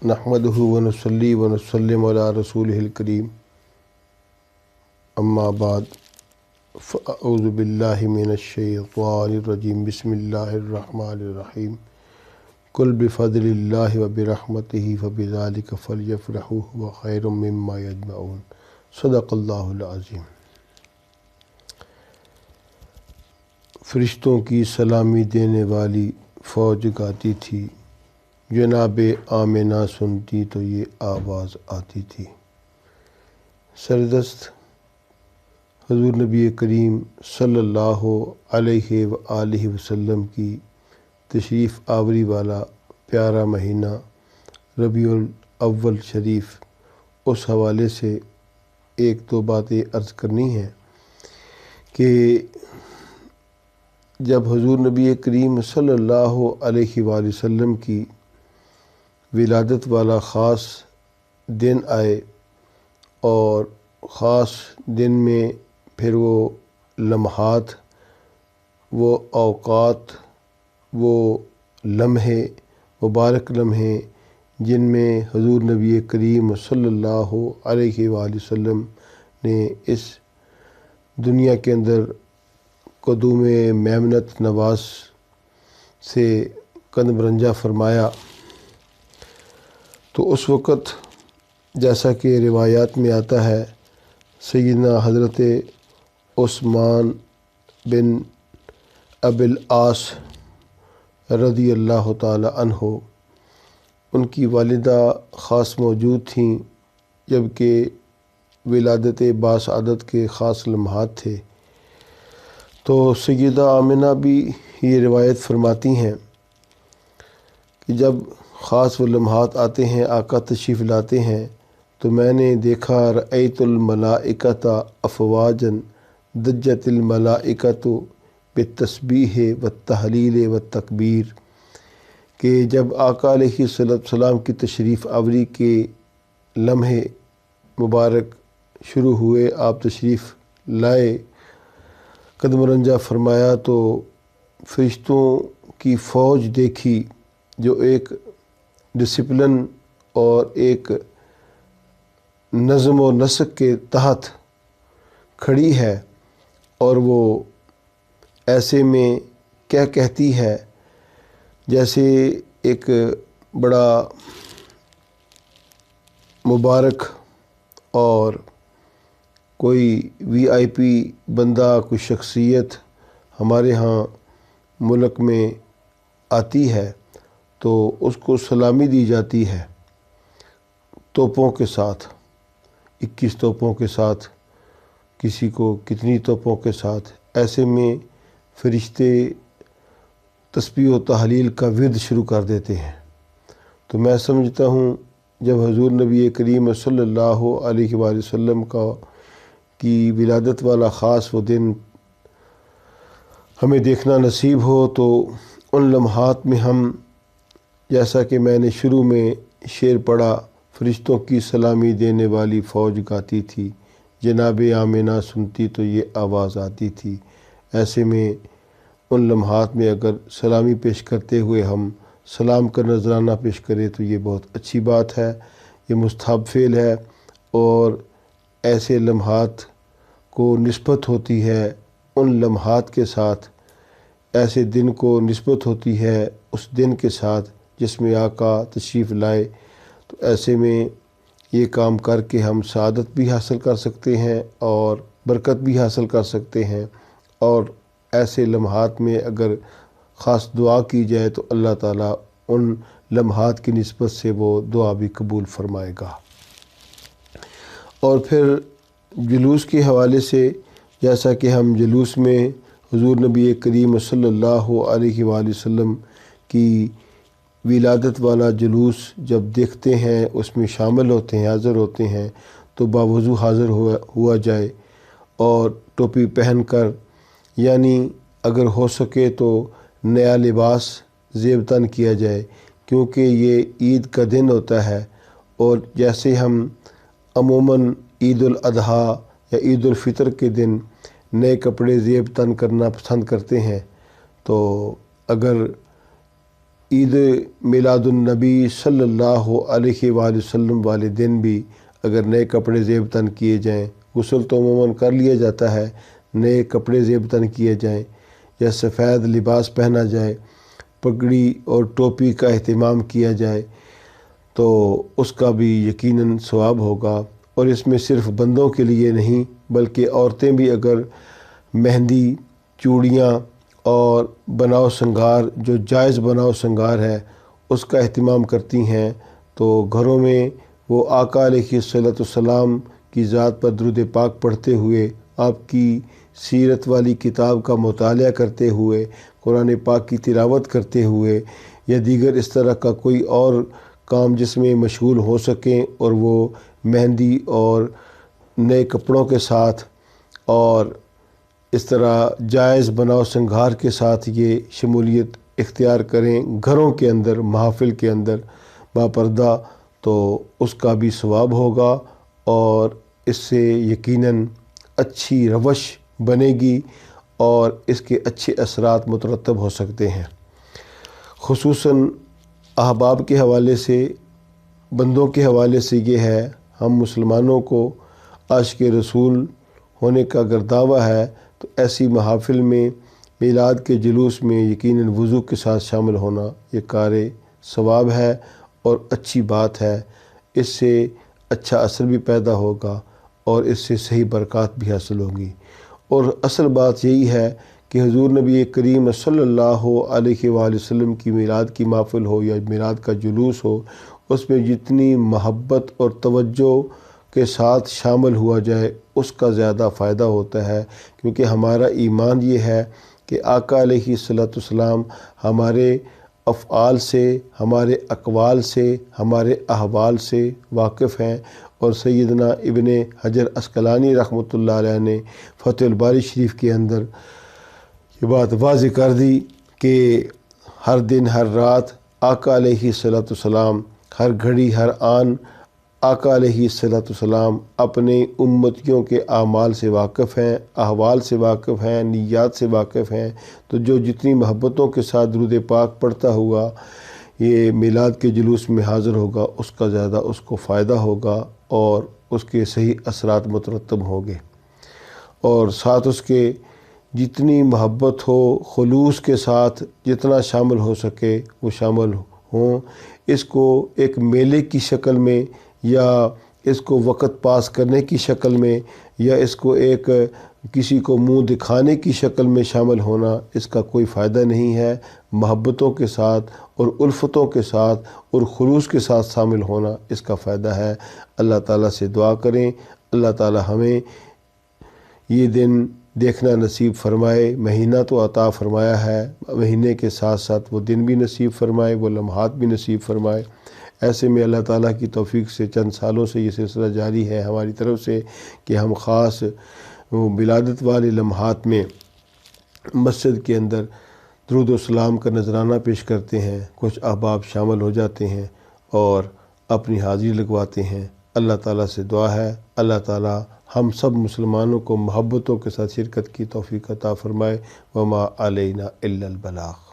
नहमदुहु व नुसल्ली व नुसल्लिमु अला रसूलिहिल करीम अम्मा बाद फ़अऊज़ु बिल्लाहि मिनश शैतानिर रजीम बिस्मिल्लाहिर रहमानिर रहीम कुल बिफ़ज़लिल्लाहि व बिरहमतिहि फ़बिज़ालिका फ़लयफ़रहू हुवा खैरुम मिम्मा यजमऊन सदक़ल्लाहुल अज़ीम। फ़रिश्तों की सलामी देने वाली फ़ौज गाती थी, जनाबे आमिना सुनती तो ये आवाज़ आती थी। सरदस्त हुज़ूर नबी करीम सल्लल्लाहु अलैहि व आलिहि वसल्लम की तशरीफ़ आवरी वाला प्यारा महीना रबीउल अव्वल शरीफ, उस हवाले से एक दो बातें अर्ज़ करनी हैं कि जब हुज़ूर नबी करीम सल्लल्लाहु अलैहि वसल्लम की विलादत वाला ख़ास दिन आए और ख़ास दिन में फिर वो लम्हात, वो औक़ात, वो लम्हे, मुबारक लम्हे जिनमें हुज़ूर नबी करीम सल्लल्लाहु अलैहि वसल्लम ने इस दुनिया के अंदर क़दूम मेमनत नवास से कदमरंजा फरमाया, तो उस वक़्त जैसा कि रिवायात में आता है, सैयदना हज़रत उस्मान बिन अबिल आस रज़ियल्लाहु ताला अन्हो, उनकी वालिदा ख़ास मौजूद थीं जबकि विलादत बासआदत के ख़ास लम्हात थे। तो सैयदा आमिना भी ये रिवायत फरमाती हैं कि जब ख़ास वो लम्हात आते हैं, आका तशरीफ़ लाते हैं, तो मैंने देखा रअयतुल मलाइकता अफ़वाजन दज्जतिल मलाइकतु बित्तस्बीह व तहलील व तकबीर, कि जब आका अलैहिस्सलाम की तशरीफ़ आवरी के लम्हे मुबारक शुरू हुए, आप तशरीफ़ लाए, कदमरंजा फरमाया, तो फ़रिश्तों की फ़ौज देखी जो एक डिसिप्लिन और एक नज़्म व नस्क के तहत खड़ी है, और वो ऐसे में क्या कहती है जैसे एक बड़ा मुबारक और कोई वीआईपी बंदा, कोई शख्सियत हमारे यहाँ मुल्क में आती है तो उसको सलामी दी जाती है तोपों के साथ, 21 तोपों के साथ, किसी को कितनी तोपों के साथ। ऐसे में फ़रिश्ते तस्बीह व तहलील का विर्द शुरू कर देते हैं। तो मैं समझता हूँ जब हुज़ूर नबी करीम सल्लल्लाहु अलैहि वसल्लम की विलादत वाला ख़ास वो दिन हमें देखना नसीब हो, तो उन लम्हात में हम, जैसा कि मैंने शुरू में शेर पढ़ा, फ़रिश्तों की सलामी देने वाली फ़ौज गाती थी, जनाबे आमिना सुनती तो ये आवाज़ आती थी। ऐसे में उन लम्हात में अगर सलामी पेश करते हुए हम सलाम का नजराना पेश करें तो ये बहुत अच्छी बात है, ये मुस्तहब फ़ेल है, और ऐसे लम्हात को निस्बत होती है उन लम्हात के साथ, ऐसे दिन को निस्बत होती है उस दिन के साथ जिसमें आका तशरीफ़ लाए। तो ऐसे में ये काम करके हम सआदत भी हासिल कर सकते हैं और बरकत भी हासिल कर सकते हैं, और ऐसे लम्हात में अगर ख़ास दुआ की जाए तो अल्लाह ताला उन लम्हात की निस्बत से वो दुआ भी कबूल फ़रमाएगा। और फिर जुलूस के हवाले से, जैसा कि हम जुलूस में हुज़ूर नबी करीम सल्लल्लाहु अलैहि वसल्लम की विलादत वाला जुलूस जब देखते हैं, उसमें शामिल होते हैं, हाज़िर होते हैं, तो बावज़ू हाज़िर हुआ जाए और टोपी पहनकर, यानी अगर हो सके तो नया लिबास ज़ेब तन किया जाए, क्योंकि ये ईद का दिन होता है। और जैसे हम अमूमन ईद उल अज़हा या ईद उल फ़ितर के दिन नए कपड़े ज़ेब तन करना पसंद करते हैं, तो अगर عید میلاد النبی صلی اللہ علیہ وآلہ وسلم والے دن بھی اگر نئے کپڑے زیب تن کیے جائیں، غسل تو عموماً کر لیا جاتا ہے، نئے کپڑے زیب تن کیے جائیں یا سفید لباس پہنا جائے، پگڑی اور ٹوپی کا اہتمام کیا جائے تو اس کا بھی یقیناً ثواب ہوگا۔ اور اس میں صرف بندوں کے لیے نہیں بلکہ عورتیں بھی اگر مہندی، چوڑیاں اور بناؤ سنگار، جو جائز بناؤ سنگار ہے، اس کا اہتمام کرتی ہیں تو گھروں میں وہ آقا علیہ الصلوۃ والسلام کی ذات پر درود پاک پڑھتے ہوئے، آپ کی سیرت والی کتاب کا مطالعہ کرتے ہوئے، قرآن پاک کی تلاوت کرتے ہوئے یا دیگر اس طرح کا کوئی اور کام جس میں مشغول ہو سکیں، اور وہ مہندی اور نئے کپڑوں کے ساتھ اور اس طرح جائز بناؤ سنگھار کے ساتھ یہ شمولیت اختیار کریں گھروں کے اندر، محافل کے اندر باپردہ، تو اس کا بھی ثواب ہوگا اور اس سے یقیناً اچھی روش بنے گی اور اس کے اچھے اثرات مترتب ہو سکتے ہیں۔ خصوصاً احباب کے حوالے سے، بندوں کے حوالے سے یہ ہے، ہم مسلمانوں کو عاشق رسول ہونے کا اگر دعویٰ ہے تو ایسی محافل میں، میلاد کے جلوس میں یقیناً وضو کے ساتھ شامل ہونا یہ کار ثواب ہے اور اچھی بات ہے۔ اس سے اچھا اثر بھی پیدا ہوگا اور اس سے صحیح برکات بھی حاصل ہوں گی۔ اور اصل بات یہی ہے کہ حضور نبی کریم صلی اللہ علیہ وآلہ وسلم کی میلاد کی محفل ہو یا میلاد کا جلوس ہو، اس میں جتنی محبت اور توجہ کے ساتھ شامل ہوا جائے اس کا زیادہ فائدہ ہوتا ہے، کیونکہ ہمارا ایمان یہ ہے کہ آقا علیہ الصلوۃ والسلام ہمارے افعال سے، ہمارے اقوال سے، ہمارے احوال سے واقف ہیں۔ اور سیدنا ابن حجر عسقلانی رحمۃ اللہ علیہ نے فتح الباری شریف کے اندر یہ بات واضح کر دی کہ ہر دن ہر رات آقا علیہ الصلوۃ والسلام، ہر گھڑی ہر آن آقا علیہ الصلوۃ والسلام اپنے امتیوں کے اعمال سے واقف ہیں، احوال سے واقف ہیں، نیات سے واقف ہیں۔ تو جو جتنی محبتوں کے ساتھ درود پاک پڑھتا ہوا یہ میلاد کے جلوس میں حاضر ہوگا، اس کا زیادہ اس کو فائدہ ہوگا اور اس کے صحیح اثرات مترتب ہوں گے۔ اور ساتھ اس کے جتنی محبت ہو، خلوص کے ساتھ جتنا شامل ہو سکے وہ شامل ہوں۔ اس کو ایک میلے کی شکل میں یا اس کو وقت پاس کرنے کی شکل میں یا اس کو ایک کسی کو منہ دکھانے کی شکل میں شامل ہونا، اس کا کوئی فائدہ نہیں ہے۔ محبتوں کے ساتھ اور الفتوں کے ساتھ اور خلوص کے ساتھ شامل ہونا اس کا فائدہ ہے۔ اللہ تعالیٰ سے دعا کریں، اللہ تعالیٰ ہمیں یہ دن دیکھنا نصیب فرمائے۔ مہینہ تو عطا فرمایا ہے، مہینے کے ساتھ ساتھ وہ دن بھی نصیب فرمائے، وہ لمحات بھی نصیب فرمائے۔ ایسے میں اللہ تعالیٰ کی توفیق سے چند سالوں سے یہ سلسلہ جاری ہے ہماری طرف سے کہ ہم خاص ولادت والے لمحات میں مسجد کے اندر درود و سلام کا نذرانہ پیش کرتے ہیں۔ کچھ احباب شامل ہو جاتے ہیں اور اپنی حاضری لگواتے ہیں۔ اللہ تعالیٰ سے دعا ہے اللہ تعالیٰ ہم سب مسلمانوں کو محبتوں کے ساتھ شرکت کی توفیق عطا فرمائے۔ وما علینا الا البلاغ۔